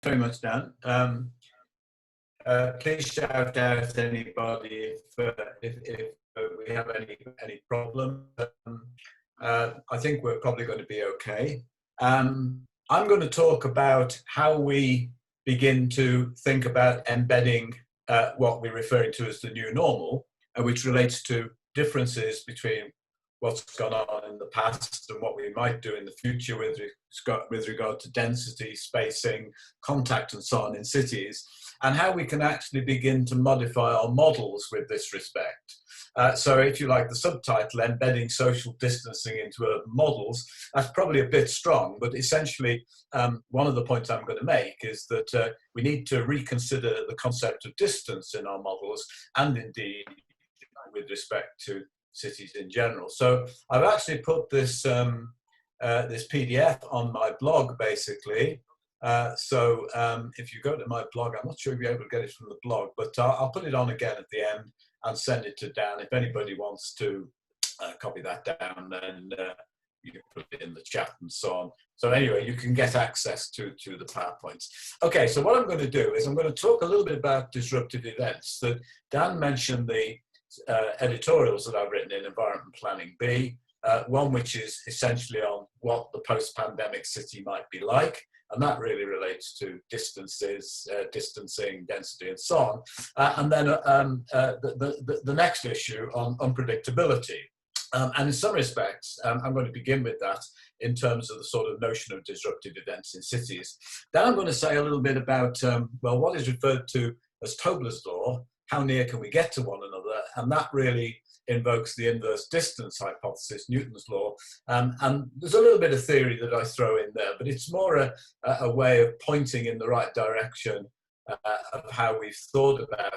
very much, Dan. Please shout out anybody if we have any problem. I think we're probably going to be okay. I'm going to talk about how we begin to think about embedding what we're referring to as the new normal, which relates to differences between what's gone on in the past and what we might do in the future with regard to density, spacing, contact, and so on in cities, and how we can actually begin to modify our models with this respect. So if you like the subtitle, Embedding Social Distancing into Urban Models, that's probably a bit strong, but essentially one of the points I'm going to make is that we need to reconsider the concept of distance in our models, and indeed with respect to cities in general. So I've actually put this this PDF on my blog, basically. So if you go to my blog, I'm not sure if you'll be able to get it from the blog, but I'll put it on again at the end and send it to Dan. If anybody wants to copy that down, then you can put it in the chat and so on. So anyway, you can get access to the PowerPoints. Okay, so what I'm going to do is I'm going to talk a little bit about disruptive events. That Dan mentioned the editorials that I've written in Environment Planning B, one which is essentially on what the post-pandemic city might be like, and that really relates to distances, distancing, density, and so on. And then the next issue on unpredictability. And in some respects, I'm going to begin with that in terms of the sort of notion of disruptive events in cities. Then I'm going to say a little bit about, well, what is referred to as Doubtless law. How near can we get to one another? And that really invokes the inverse distance hypothesis, Newton's law. And there's a little bit of theory that I throw in there, but it's more a way of pointing in the right direction of how we've thought about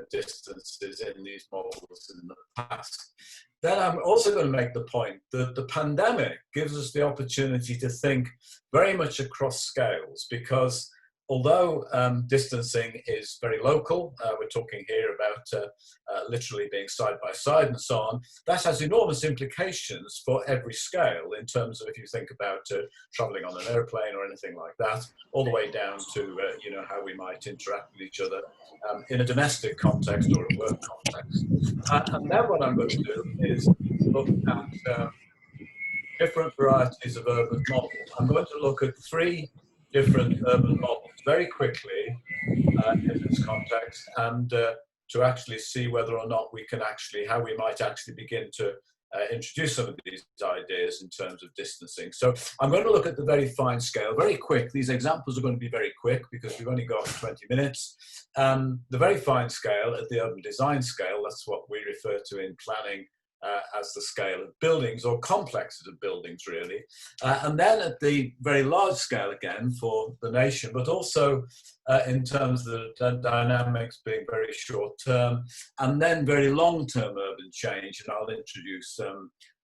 distances in these models in the past. Then I'm also going to make the point that the pandemic gives us the opportunity to think very much across scales, because although distancing is very local, we're talking here about literally being side by side and so on, that has enormous implications for every scale in terms of if you think about traveling on an airplane or anything like that, all the way down to you know, how we might interact with each other in a domestic context or a work context. And then what I'm going to do is look at different varieties of urban models. I'm going to look at 3 different urban models very quickly in this context, and to actually see whether or not we can actually, how we might actually begin to introduce some of these ideas in terms of distancing. So I'm going to look at the very fine scale, very quick. These examples are going to be very quick because we've only got 20 minutes. The very fine scale at the urban design scale, that's what we refer to in planning as the scale of buildings or complexes of buildings, really. And then at the very large scale again for the nation, but also in terms of the dynamics being very short term, and then very long term urban change. And I'll introduce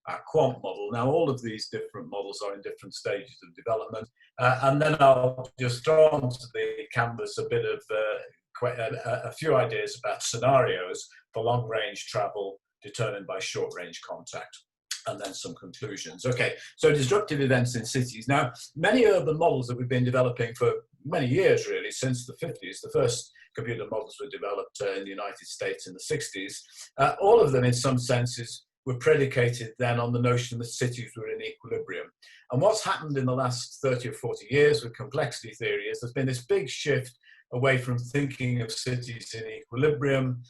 our QUANT model. Now, all of these different models are in different stages of development. And then I'll just throw onto the canvas a bit of a few ideas about scenarios for long range travel determined by short-range contact, and then some conclusions. Okay, so disruptive events in cities. Now, many urban models that we've been developing for many years, really, since the 50s, the first computer models were developed in the United States in the 60s, all of them in some senses were predicated then on the notion that cities were in equilibrium. And what's happened in the last 30 or 40 years with complexity theory is there's been this big shift away from thinking of cities in equilibrium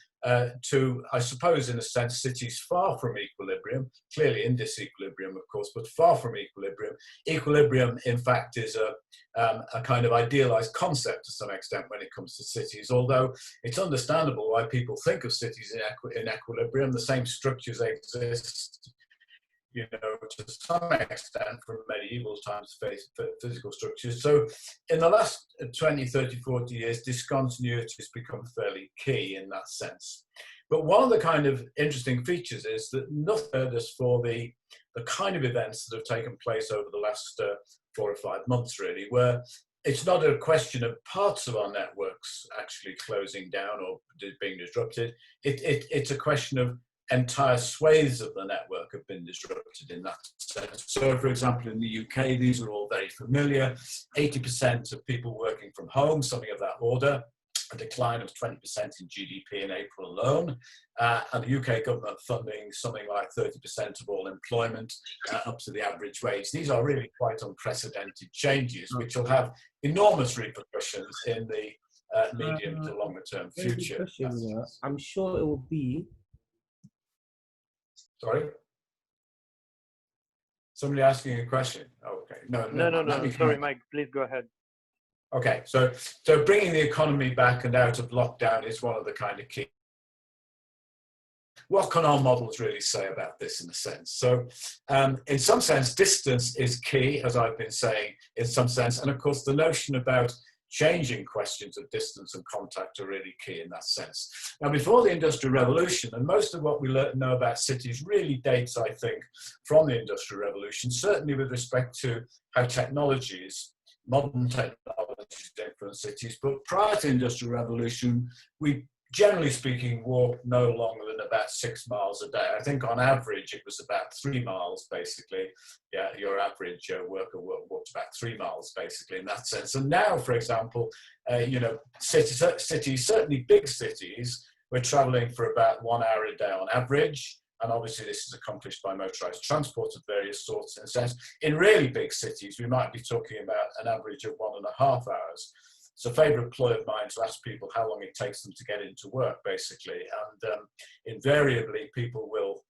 to, I suppose, in a sense, cities far from equilibrium, clearly in disequilibrium, of course, but far from equilibrium. Equilibrium, in fact, is a kind of idealized concept to some extent when it comes to cities, although it's understandable why people think of cities in equilibrium. The same structures exist, you know, to some extent from medieval times, physical structures. So in the last 20, 30, 40 years, discontinuity has become fairly key in that sense. But one of the kind of interesting features is that nothing is for the kind of events that have taken place over the last 4 or 5 months, really, where it's not a question of parts of our networks actually closing down or being disrupted. It's a question of entire swathes of the network have been disrupted in that sense. So, for example, in the UK, these are all very familiar. 80% of people working from home, something of that order, a decline of 20% in GDP in April alone, and the UK government funding something like 30% of all employment up to the average wage. These are really quite unprecedented changes, which will have enormous repercussions in the medium to longer term future. I'm sure it will be. Sorry? Somebody asking a question? Okay. No. Sorry, Mike, please go ahead. Okay, so bringing the economy back and out of lockdown is one of the kind of key. What can our models really say about this in a sense? So in some sense, distance is key, as I've been saying, in some sense. And of course, the notion about changing questions of distance and contact are really key in that sense. Now, before the Industrial Revolution, and most of what we know about cities really dates, I think, from the Industrial Revolution, certainly with respect to how technologies, modern technologies influence cities. But prior to the Industrial Revolution, we, generally speaking, walked no longer than about 6 miles a day. I think on average, it was about 3 miles, basically. Yeah, your average worker walked about 3 miles, basically, in that sense. And now, for example, you know, cities, certainly big cities, we're traveling for about 1 hour a day on average. And obviously this is accomplished by motorized transport of various sorts in a sense. In really big cities, we might be talking about an average of 1.5 hours. It's a favorite ploy of mine to ask people how long it takes them to get into work, basically. And invariably, people will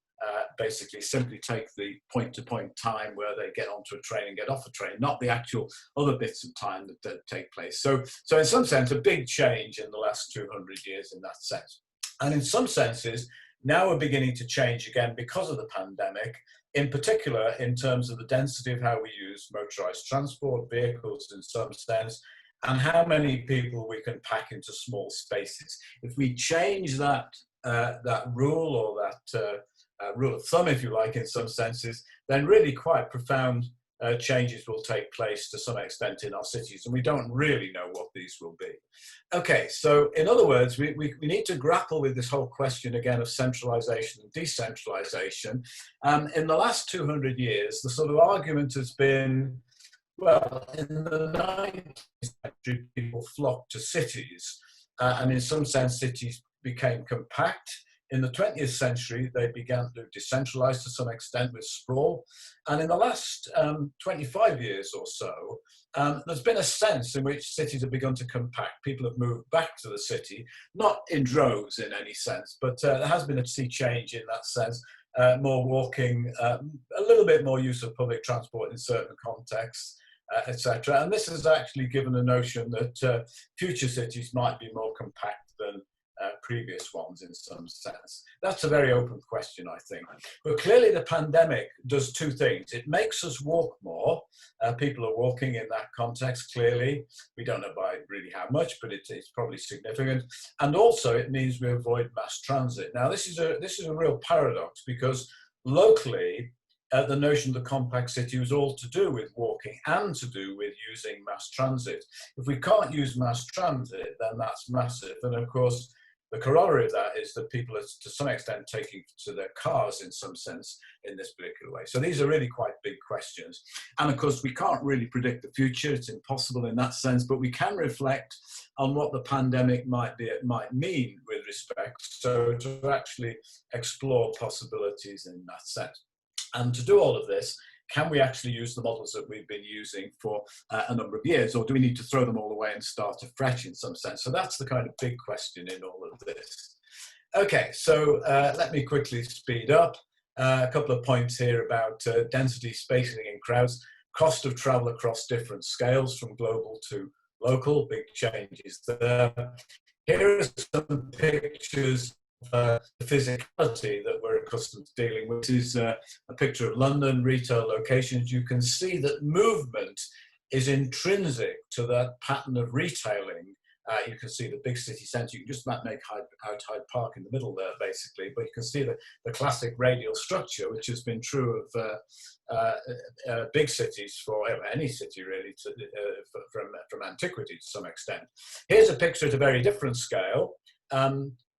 basically simply take the point-to-point time where they get onto a train and get off a train, not the actual other bits of time that take place. So in some sense, a big change in the last 200 years in that sense. And in some senses, now we're beginning to change again because of the pandemic, in particular in terms of the density of how we use motorized transport, vehicles in some sense, and how many people we can pack into small spaces. If we change that rule, or that rule of thumb, if you like, in some senses, then really quite profound changes will take place to some extent in our cities, and we don't really know what these will be. Okay, so in other words, we need to grapple with this whole question again of centralization and decentralization. In the last 200 years, the sort of argument has been, well, in the 19th century, people flocked to cities, and in some sense, cities became compact. In the 20th century, they began to decentralize to some extent with sprawl. And in the last 25 years or so, there's been a sense in which cities have begun to compact. People have moved back to the city, not in droves in any sense, but there has been a sea change in that sense. More walking, a little bit more use of public transport in certain contexts, etc. And this has actually given a notion that future cities might be more compact than previous ones in some sense. That's a very open question, I think. But clearly the pandemic does two things. It makes us walk more. People are walking in that context, clearly. We don't know by really how much, but it's probably significant. And also it means we avoid mass transit. Now this is a real paradox, because locally, the notion of the compact city was all to do with walking and to do with using mass transit. If we can't use mass transit, then that's massive. And of course, the corollary of that is that people are to some extent taking to their cars in some sense in this particular way. So these are really quite big questions. And of course, we can't really predict the future. It's impossible in that sense, but we can reflect on what the pandemic might mean with respect, so to actually explore possibilities in that sense. And to do all of this, can we actually use the models that we've been using for a number of years, or do we need to throw them all away and start afresh in some sense? So that's the kind of big question in all of this. Okay, so let me quickly speed up. A couple of points here about density, spacing in crowds, cost of travel across different scales from global to local, big changes there. Here are some pictures the physicality that we're accustomed to dealing with. This is a picture of London retail locations. You can see that movement is intrinsic to that pattern of retailing. You can see the big city centre. You can just about make out Hyde Park in the middle there, basically. But you can see the classic radial structure, which has been true of big cities for any city, really, from antiquity to some extent. Here's a picture at a very different scale.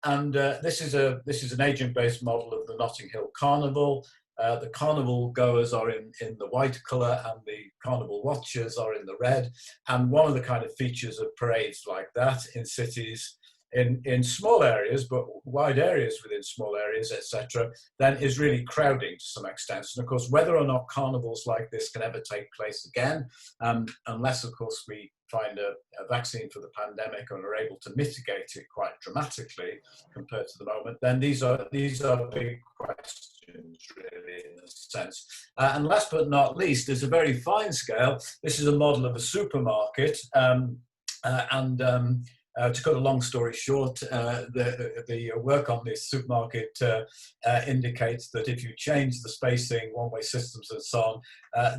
this is an agent-based model of the Notting Hill Carnival. The carnival goers are in the white colour and the carnival watchers are in the red. And one of the kind of features of parades like that in cities, in small areas, but wide areas within small areas, etc., then is really crowding to some extent. And of course, whether or not carnivals like this can ever take place again, unless of course we find a vaccine for the pandemic and are able to mitigate it quite dramatically compared to the moment, then these are big questions really in a sense. And last but not least, there's a very fine scale. This is a model of a supermarket, to cut a long story short, the work on this supermarket indicates that if you change the spacing, one-way systems and so on,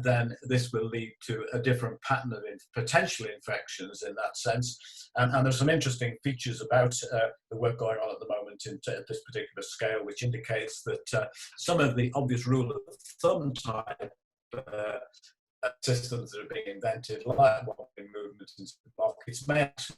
then this will lead to a different pattern of potential infections in that sense. And there's some interesting features about the work going on at the moment at this particular scale, which indicates that some of the obvious rule of thumb type systems that are being invented, like one-way movements in supermarkets, may actually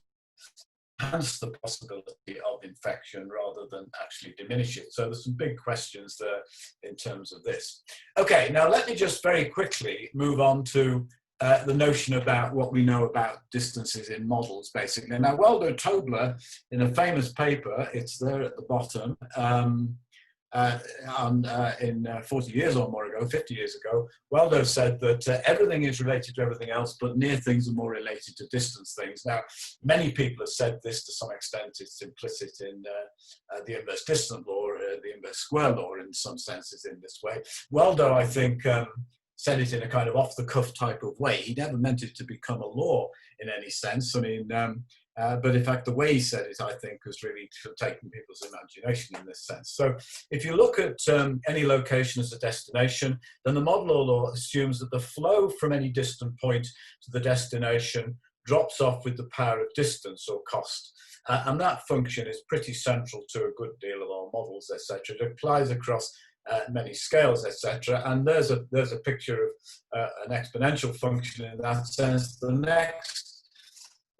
enhance the possibility of infection rather than actually diminish it. So there's some big questions there in terms of this. Okay, now let me just very quickly move on to the notion about what we know about distances in models, basically. Now, Waldo-Tobler, in a famous paper, it's there at the bottom, in 40 years or more ago, 50 years ago, Waldo said that everything is related to everything else, but near things are more related to distance things. Now, many people have said this to some extent. It's implicit in the inverse distance law, the inverse square law in some senses in this way. Waldo, I think, said it in a kind of off-the-cuff type of way. He never meant it to become a law in any sense. I mean, but in fact, the way he said it, I think, was really taking people's imagination in this sense. So if you look at any location as a destination, then the model law assumes that the flow from any distant point to the destination drops off with the power of distance or cost. And that function is pretty central to a good deal of our models, etc. It applies across many scales, etc. And there's a picture of an exponential function in that sense. The next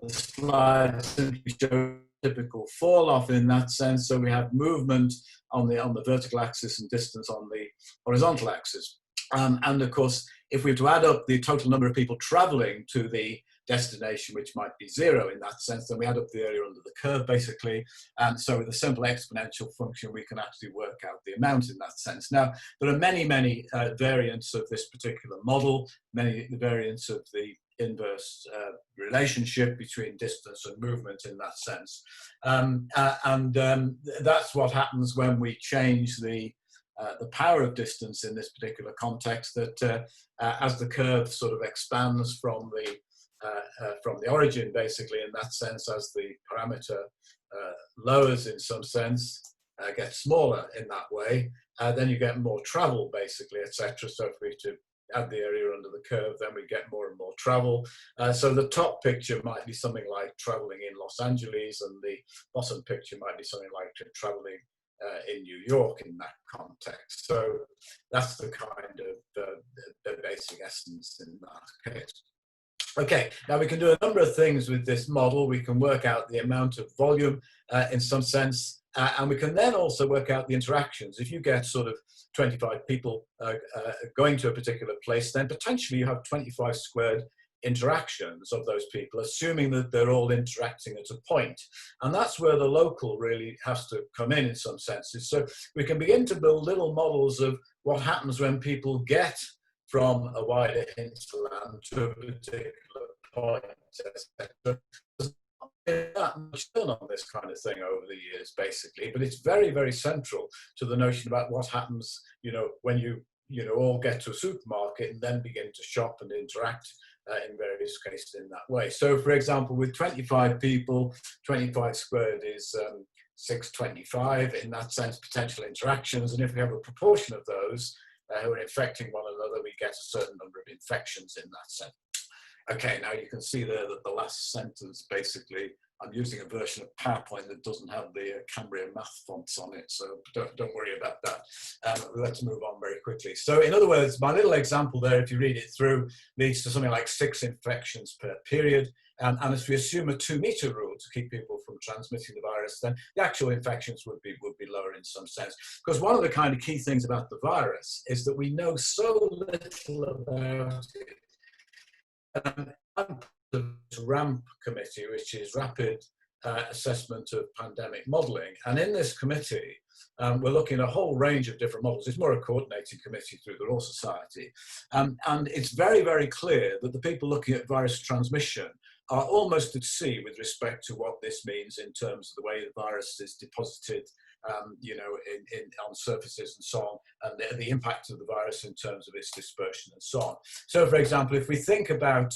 slide simply shows typical fall off in that sense. So we have movement on the vertical axis and distance on the horizontal axis. And of course, if we were to add up the total number of people traveling to the destination, which might be 0 in that sense, then we add up the area under the curve basically. And so with a simple exponential function, we can actually work out the amount in that sense. Now, there are many variants of this particular model, many variants of the inverse relationship between distance and movement in that sense. That's what happens when we change the power of distance in this particular context, that as the curve sort of expands from the origin, basically, in that sense, as the parameter lowers in some sense, gets smaller in that way, then you get more travel, basically, etc. So if we to add the area under the curve, then we get more and more travel. So the top picture might be something like traveling in Los Angeles, and the bottom picture might be something like traveling in New York in that context. So that's the kind of the basic essence in that case. Okay, now we can do a number of things with this model. We can work out the amount of volume in some sense, and we can then also work out the interactions. If you get sort of 25 people going to a particular place, then potentially you have 25 squared interactions of those people, assuming that they're all interacting at a point. And that's where the local really has to come in some senses. So we can begin to build little models of what happens when people get from a wider hinterland to a particular point, etc. There's not been that much done on this kind of thing over the years, basically, but it's very, very central to the notion about what happens, when you all get to a supermarket and then begin to shop and interact in various cases in that way. So, for example, with 25 people, 25 squared is 625 in that sense, potential interactions, and if we have a proportion of those who are infecting one another, we get a certain number of infections in that sense. Okay, now you can see there that the last sentence, basically, I'm using a version of PowerPoint that doesn't have the Cambria math fonts on it, so don't worry about that. Let's move on very quickly. So in other words, my little example there, if you read it through, leads to something like 6 infections per period. And if we assume a 2-meter rule to keep people from transmitting the virus, then the actual infections would be lower in some sense. Because one of the kind of key things about the virus is that we know so little about it. I'm the RAMP committee, which is Rapid Assessment of Pandemic Modelling. And in this committee, we're looking at a whole range of different models. It's more a coordinating committee through the Royal Society. And it's very, very clear that the people looking at virus transmission are almost at sea with respect to what this means in terms of the way the virus is deposited, you know, on surfaces and so on, and the impact of the virus in terms of its dispersion and so on. So, for example, if we think about,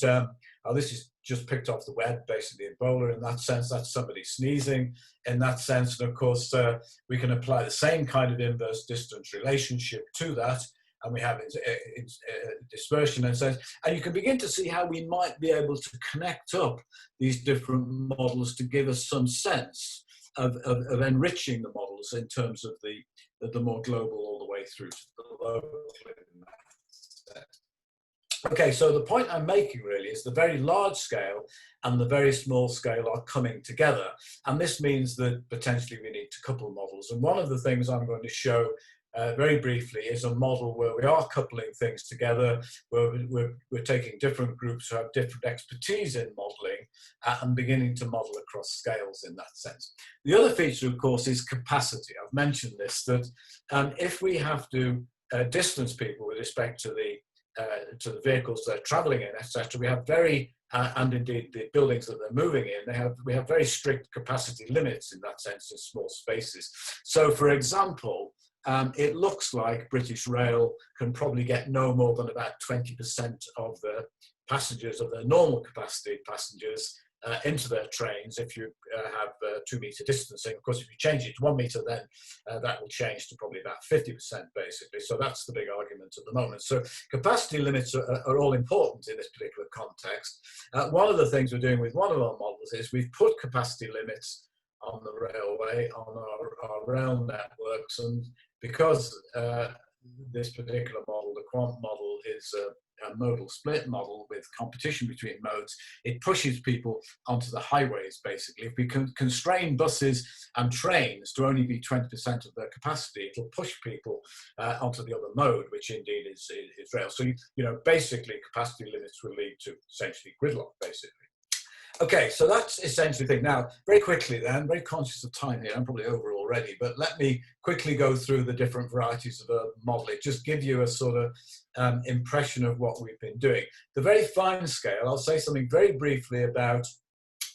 this is just picked off the web, basically Ebola in that sense, that's somebody sneezing in that sense, and of course we can apply the same kind of inverse distance relationship to that, and we have dispersion and so on. And you can begin to see how we might be able to connect up these different models to give us some sense of enriching the models in terms of the more global all the way through to the local. Okay, so the point I'm making really is the very large scale and the very small scale are coming together. And this means that potentially we need to couple models. And one of the things I'm going to show very briefly is a model where we are coupling things together, where we're taking different groups who have different expertise in modeling and beginning to model across scales in that sense. The other feature, of course, is capacity. I've mentioned this, that if we have to distance people with respect to the vehicles they're traveling in, etc., we have very, and indeed the buildings that they're moving in, we have very strict capacity limits in that sense in small spaces. So, for example, it looks like British Rail can probably get no more than about 20% of the passengers, of their normal capacity passengers, into their trains if you have 2-meter distancing. Of course, if you change it to 1 meter, then that will change to probably about 50% basically. So that's the big argument at the moment. So capacity limits are all important in this particular context. One of the things we're doing with one of our models is we've put capacity limits on the railway, on our rail networks, and because this particular model, the QUANT model, is a modal split model with competition between modes, it pushes people onto the highways basically. If we can constrain buses and trains to only be 20% of their capacity, it'll push people onto the other mode, which indeed is rail. So, you know, basically capacity limits will lead to essentially gridlock basically. Okay, so that's essentially the thing. Now, very quickly then, very conscious of time here, I'm probably over already, but let me quickly go through the different varieties of urban modelling, just give you a sort of impression of what we've been doing. The very fine scale, I'll say something very briefly about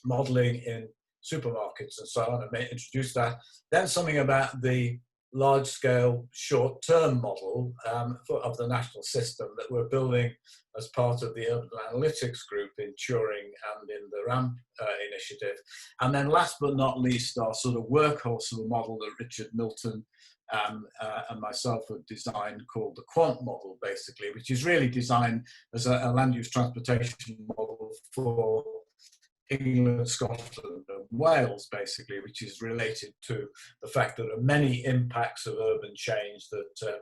modelling in supermarkets and so on, I may introduce that. Then something about the large-scale short-term model of the national system that we're building as part of the Urban Analytics group in Turing and in the RAMP initiative. And then last but not least, our sort of workhorse of a model that Richard Milton and myself have designed called the QUANT model, basically, which is really designed as a land use transportation model for England, Scotland and Wales, basically, which is related to the fact that there are many impacts of urban change that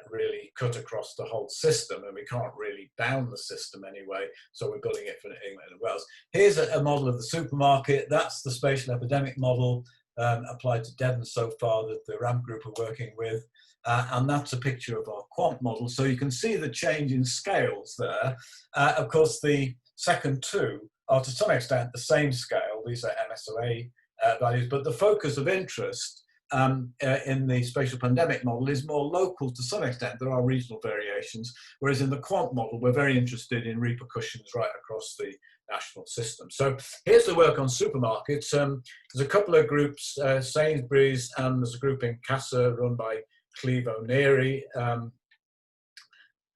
really cut across the whole system, and we can't really bound the system anyway, so we're building it for England and Wales. Here's a model of the supermarket. That's the spatial epidemic model applied to Devon so far that the RAMP group are working with. And that's a picture of our QUANT model. So you can see the change in scales there. Of course, the second two are to some extent the same scale. These are MSOA values, but the focus of interest in the spatial pandemic model is more local to some extent. There are regional variations, whereas in the QUANT model, we're very interested in repercussions right across the national system. So here's the work on supermarkets. There's a couple of groups, Sainsbury's, and there's a group in Casa run by Cleve O'Neary,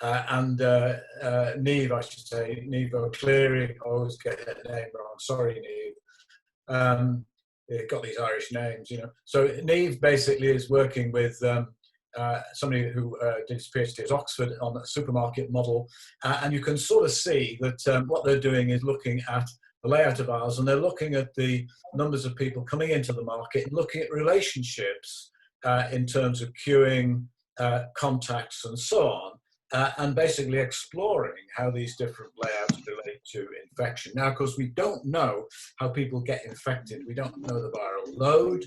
and Neve, I should say, Neve O'Cleary. I always get that name wrong. Sorry, Neve. Got these Irish names, you know. So Neve basically is working with somebody who did his PhD at Oxford on a supermarket model, and you can sort of see that what they're doing is looking at the layout of aisles, and they're looking at the numbers of people coming into the market and looking at relationships in terms of queuing, contacts, and so on. and basically exploring how these different layouts relate to infection. Now, of course, we don't know how people get infected. We don't know the viral load.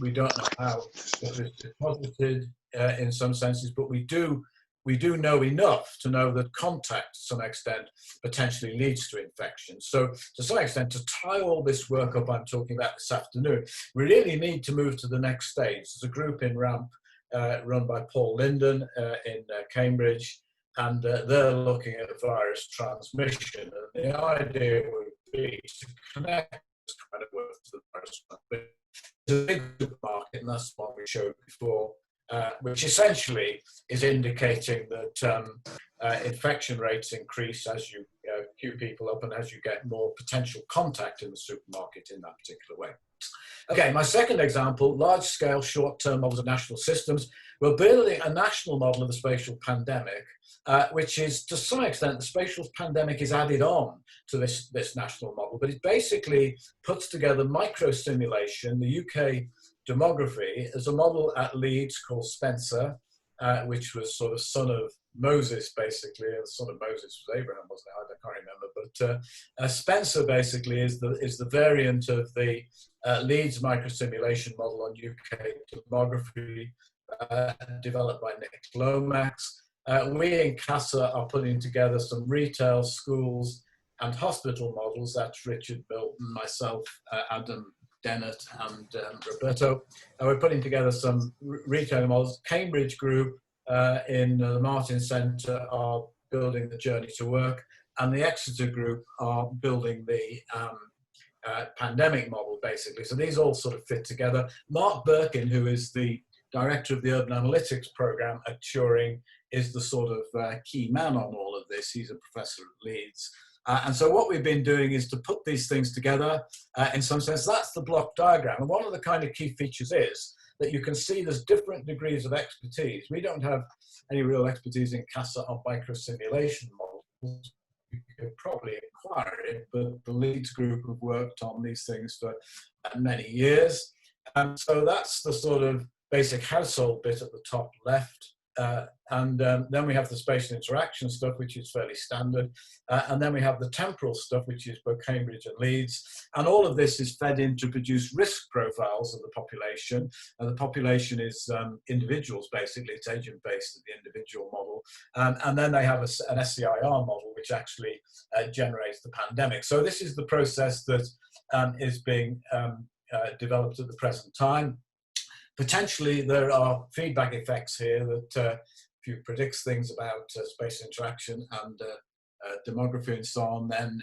We don't know how it was deposited in some senses, but we do know enough to know that contact, to some extent, potentially leads to infection. So, to some extent, to tie all this work up I'm talking about this afternoon, we really need to move to the next stage. There's a group in RAMP run by Paul Linden in Cambridge, and they're looking at virus transmission. And the idea would be to connect this kind of work to the virus transmission. There's a big supermarket, and that's what we showed before, which essentially is indicating that infection rates increase as you queue people up and as you get more potential contact in the supermarket in that particular way. Okay, my second example, large-scale short-term models of national systems. We're building a national model of the spatial pandemic, which is, to some extent, the spatial pandemic is added on to this national model, but it basically puts together micro-simulation, the UK demography, as a model at Leeds called Spencer, which was sort of son of Moses, basically. The son of Moses was Abraham, wasn't it? I can't remember. But Spencer basically is the variant of the Leeds microsimulation model on UK demography, developed by Nick Lomax. We in CASA are putting together some retail, schools, and hospital models. That's Richard Milton, myself, Adam Dennett, and Roberto. And we're putting together some retail models. Cambridge Group in the Martin Centre are building the Journey to Work, and the Exeter Group are building the pandemic model, basically. So these all sort of fit together. Mark Birkin, who is the director of the Urban ANalyTics program at Turing, is the sort of key man on all of this. He's a professor at Leeds. And so what we've been doing is to put these things together. In some sense, that's the block diagram. And one of the kind of key features is that you can see there's different degrees of expertise. We don't have any real expertise in CASA on microsimulation models. You could probably acquire it, but the Leeds group have worked on these things for many years. And so that's the sort of basic household bit at the top left. Then we have the spatial interaction stuff, which is fairly standard. And then we have the temporal stuff, which is both Cambridge and Leeds. And all of this is fed in to produce risk profiles of the population. And the population is individuals, basically. It's agent-based at the individual model. And then they have an SCIR model, which actually generates the pandemic. So this is the process that is being developed at the present time. Potentially, there are feedback effects here that if you predict things about space interaction and demography and so on, then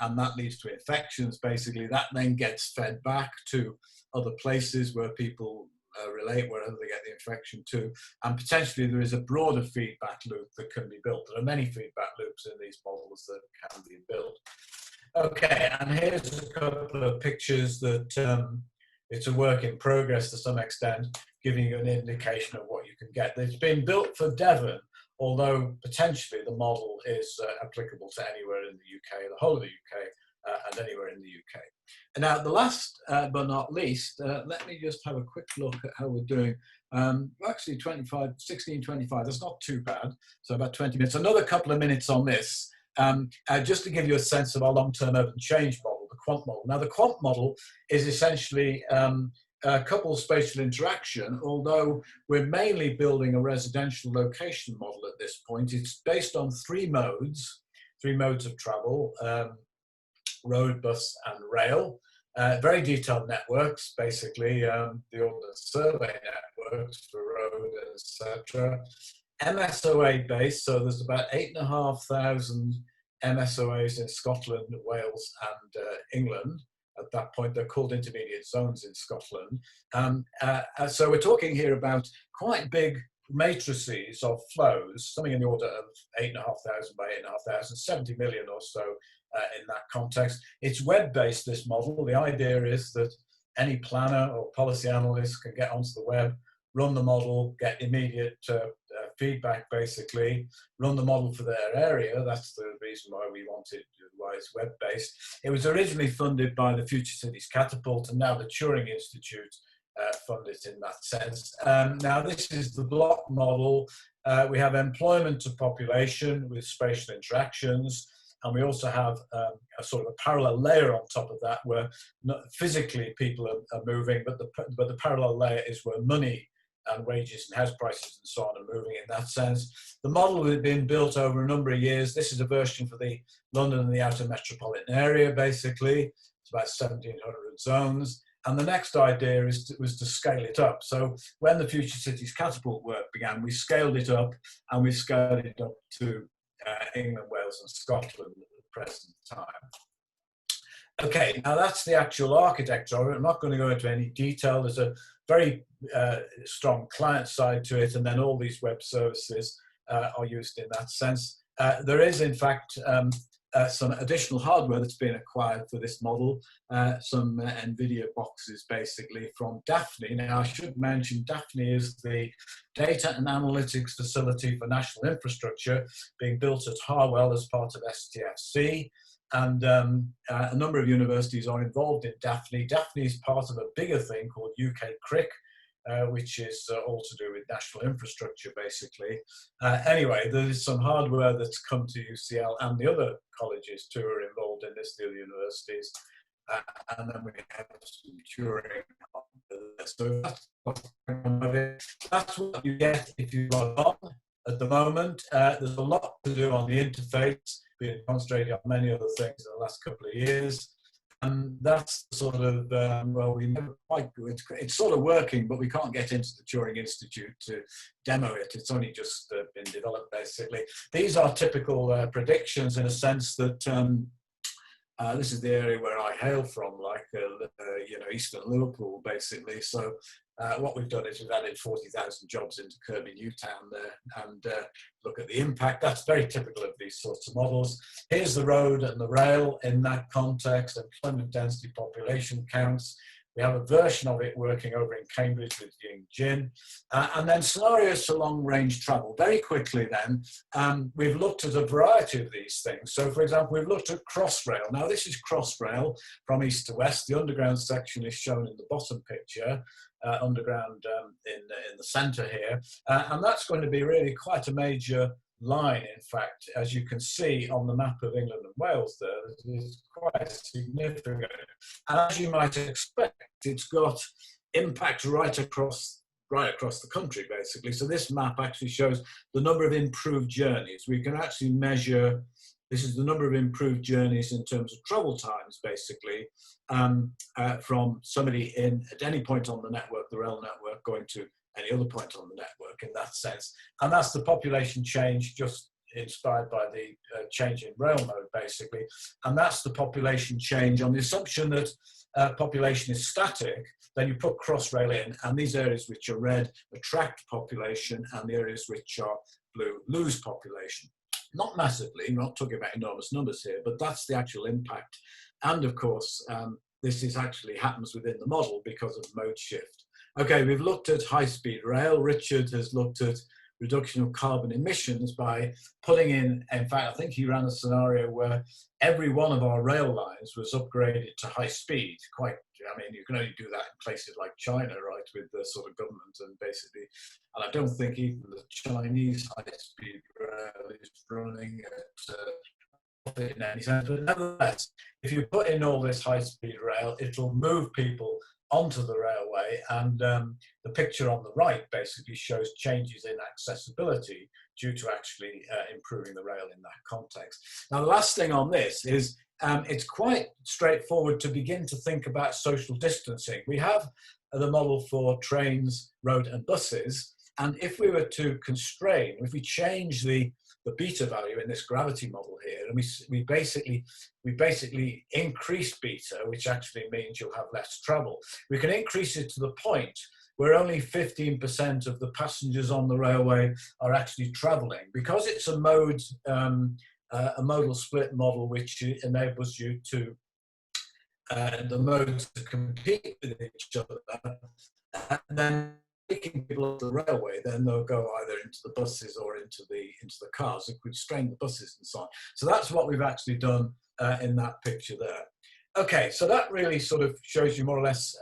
and that leads to infections. Basically, that then gets fed back to other places where people relate, wherever they get the infection to, and potentially there is a broader feedback loop that can be built. There are many feedback loops in these models that can be built. Okay, and here's a couple of pictures that. It's a work in progress to some extent, giving you an indication of what you can get. It's been built for Devon, although potentially the model is applicable to anywhere in the UK, the whole of the UK, and anywhere in the UK. And now, the last but not least, let me just have a quick look at how we're doing. Actually, 16:25, that's not too bad. So about 20 minutes. Another couple of minutes on this, just to give you a sense of our long-term urban change model. QUANT model. Now, the QUANT model is essentially a coupled spatial interaction, although we're mainly building a residential location model at this point. It's based on three modes of travel, road, bus, and rail. Very detailed networks, basically, the Ordnance Survey networks for road, etc. MSOA based, so there's about 8,500 MSOAs in Scotland, Wales, and England. At that point, they're called intermediate zones in Scotland. So we're talking here about quite big matrices of flows, something in the order of 8,500 by 8,500, 70 million or so in that context. It's web-based, this model. The idea is that any planner or policy analyst can get onto the web, run the model, get immediate feedback, basically, run the model for their area. That's the reason why we wanted, why it's web-based. It was originally funded by the Future Cities Catapult, and now the Turing Institute fund it in that sense. Now, this is the block model. We have employment to population with spatial interactions. And we also have a sort of a parallel layer on top of that where not physically people are moving, but the parallel layer is where money and wages and house prices and so on are moving in that sense. The model has been built over a number of years. This is a version for the London and the outer metropolitan area, basically. It's about 1,700 zones. And the next idea was to scale it up. So when the Future Cities Catapult work began, we scaled it up, and we scaled it up to England, Wales and Scotland at the present time. Okay, now that's the actual architecture of it. I'm not going to go into any detail. There's a very strong client side to it, and then all these web services are used in that sense. There is, in fact, some additional hardware that's been acquired for this model, some NVIDIA boxes basically from Daphne. Now I should mention Daphne is the data and analytics facility for national infrastructure being built at Harwell as part of STFC. And a number of universities are involved in Daphne. Daphne is part of a bigger thing called UK CRIC, which is all to do with national infrastructure, basically. Anyway, there's some hardware that's come to UCL and the other colleges too are involved in this, the other universities. And then we have some Turing. So that's what you get if you log on at the moment. There's a lot to do on the interface, been concentrating on many other things in the last couple of years. And that's sort of, well, we never quite, it's sort of working, but we can't get into the Turing Institute to demo it. It's only just been developed, basically. These are typical predictions in a sense that this is the area where I hail from, like, you know, Eastern Liverpool, basically. So what we've done is we've added 40,000 jobs into Kirby Newtown there, and look at the impact. That's very typical of these sorts of models. Here's the road and the rail in that context, employment density, population counts. We have a version of it working over in Cambridge with Ying Jin. And then scenarios for long-range travel. Very quickly then, we've looked at a variety of these things. So for example, we've looked at Crossrail. Now this is Crossrail from east to west. The underground section is shown in the bottom picture, underground in the center here. And that's going to be really quite a major line, in fact, as you can see on the map of England and Wales there, is quite significant. And as you might expect, it's got impact right across the country, basically. So this map actually shows the number of improved journeys. We can actually measure, this is the number of improved journeys in terms of travel times, basically, from somebody at any point on the network, the rail network, going to any other point on the network in that sense. And that's the population change just inspired by the change in rail mode, basically. And that's the population change on the assumption that population is static. Then you put Crossrail in, and these areas which are red attract population, and the areas which are blue lose population. Not massively, we're not talking about enormous numbers here, but that's the actual impact. And of course, this is actually happens within the model because of mode shift. Okay, we've looked at high-speed rail. Richard has looked at reduction of carbon emissions by putting in fact, I think he ran a scenario where every one of our rail lines was upgraded to high speed. I mean, you can only do that in places like China, right, with the sort of government and basically, and I don't think even the Chinese high-speed rail is running at in any sense, but nevertheless, if you put in all this high-speed rail, it'll move people onto the railway, and the picture on the right basically shows changes in accessibility due to actually improving the rail in that context. Now, the last thing on this is it's quite straightforward to begin to think about social distancing. We have the model for trains, road and buses, and if we were to constrain, if we change the beta value in this gravity model here, and we basically increase beta, which actually means you'll have less travel. We can increase it to the point where only 15% of the passengers on the railway are actually traveling, because it's a modal split model, which enables you to the modes to compete with each other, and then taking people off the railway, then they'll go either into the buses or into the cars. It could strain the buses and so on. So that's what we've actually done in that picture there. Okay, so that really sort of shows you more or less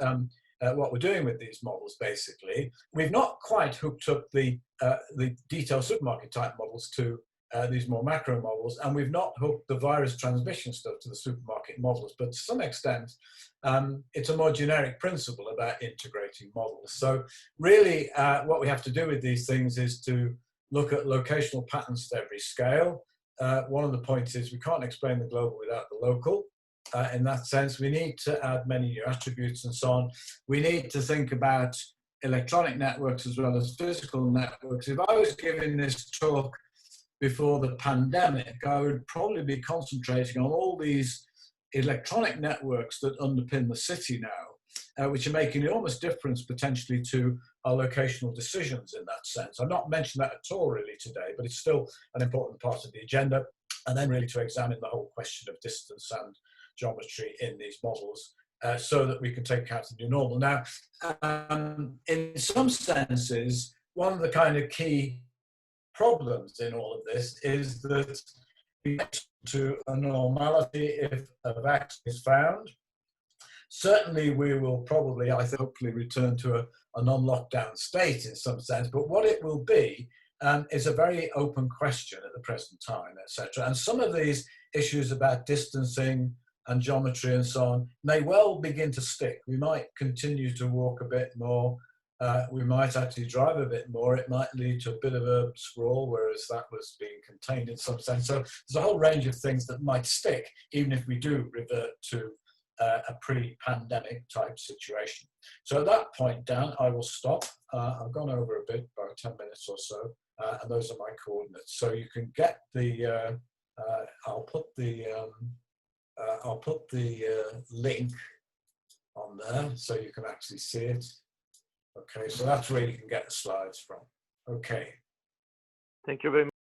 what we're doing with these models, basically. We've not quite hooked up the detailed supermarket type models to these more macro models, and we've not hooked the virus transmission stuff to the supermarket models, but to some extent, it's a more generic principle about integrating models. So really, what we have to do with these things is to look at locational patterns at every scale. One of the points is we can't explain the global without the local. In that sense, we need to add many new attributes and so on. We need to think about electronic networks as well as physical networks. If I was giving this talk before the pandemic, I would probably be concentrating on all these electronic networks that underpin the city now, which are making an enormous difference potentially to our locational decisions in that sense. I've not mentioned that at all really today, but it's still an important part of the agenda. And then really to examine the whole question of distance and geometry in these models so that we can take account of the new normal. Now, in some senses, one of the kind of key problems in all of this is that we get to a normality if a vaccine is found. Certainly we will probably, I think, hopefully return to a non-lockdown state in some sense, but what it will be is a very open question at the present time, etc. And some of these issues about distancing and geometry and so on may well begin to stick. We might continue to walk a bit more. We might actually drive a bit more. It might lead to a bit of a sprawl, whereas that was being contained in some sense. So there's a whole range of things that might stick, even if we do revert to a pre-pandemic type situation. So at that point, Dan, I will stop. I've gone over a bit, about 10 minutes or so, and those are my coordinates. So you can get the, I'll put the link on there so you can actually see it. Okay, so that's where you can get the slides from. Okay. Thank you very much.